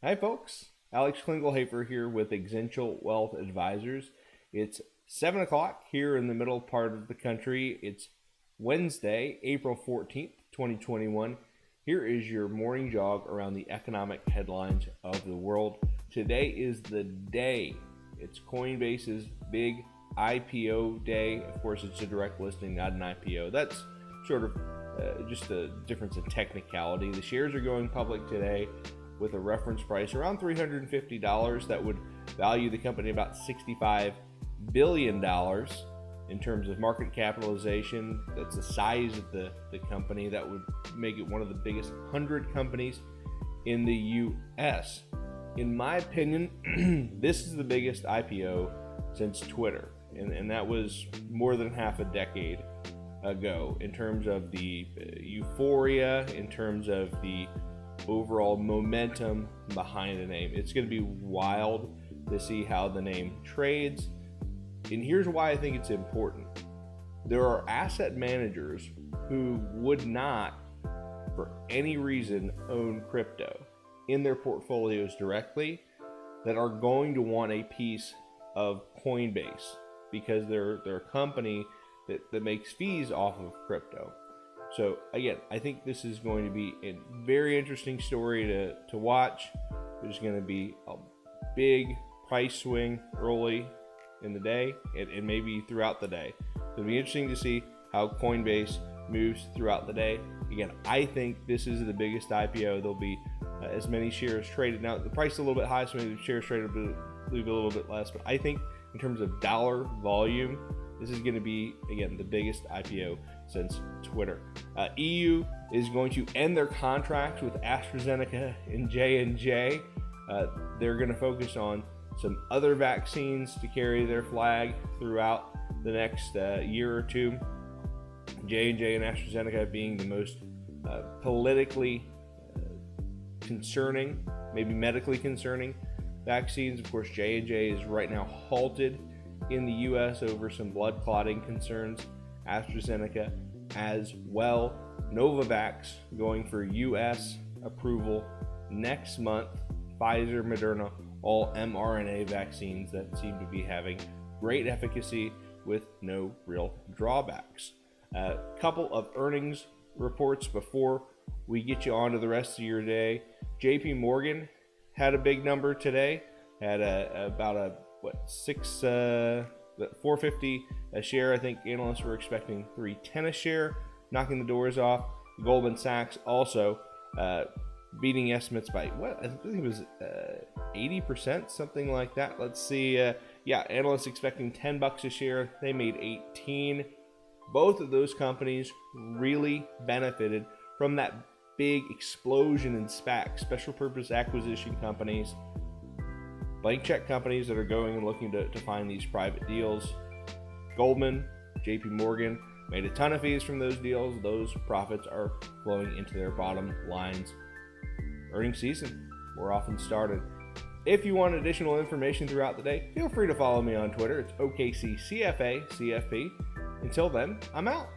Hi folks, Alex Klingelhoeffer here with Exencial Wealth Advisors. It's 7 o'clock here in the middle part of the country. It's Wednesday, April 14th, 2021. Here is your morning jog around the economic headlines of the world. Today is the day. It's Coinbase's big IPO day. Of course, it's a direct listing, not an IPO. That's sort of just a difference in technicality. The shares are going public today with a reference price around $350 that would value the company about $65 billion in terms of market capitalization. That's the size of the company. That would make it one of the biggest 100 companies in the US. In my opinion, this is the biggest IPO since Twitter, and that was more than half a decade ago in terms of the euphoria, in terms of the overall momentum behind the name. It's going to be wild to see how the name trades. And here's why I think it's important. There are asset managers who would not, for any reason, own crypto in their portfolios directly that are going to want a piece of Coinbase because they're a company that makes fees off of crypto. So again, I think this is going to be a very interesting story to watch. There's going to be a big price swing early in the day and maybe throughout the day. It'll be interesting to see how Coinbase moves throughout the day. Again, I think this is the biggest IPO. There'll be as many shares traded. Now, the price is a little bit high, so maybe the shares traded will be a little bit less. But I think in terms of dollar volume, this is going to be, again, the biggest IPO since Twitter. EU is going to end their contracts with AstraZeneca and J&J. They're going to focus on some other vaccines to carry their flag throughout the next year or two. J&J and AstraZeneca being the most politically concerning, maybe medically concerning vaccines. Of course, J&J is right now halted in the US over some blood clotting concerns. AstraZeneca as well. Novavax going for US approval next month. Pfizer, Moderna, all mRNA vaccines that seem to be having great efficacy with no real drawbacks. A couple of earnings reports before we get you on to the rest of your day. JPMorgan had a big number today. Had about a 450 a share. I think analysts were expecting 310 a share, knocking the doors off. Goldman Sachs also beating estimates by I think it was 80%, something like that. Let's see. Analysts expecting $10 a share. They made 18. Both of those companies really benefited from that big explosion in SPAC, special purpose acquisition companies, blank check companies that are going and looking to find these private deals. Goldman, JPMorgan made a ton of fees from those deals. Those profits are flowing into their bottom lines. Earnings season, we're often started. If you want additional information throughout the day, feel free to follow me on Twitter. It's OKCCFACFP. Until then, I'm out.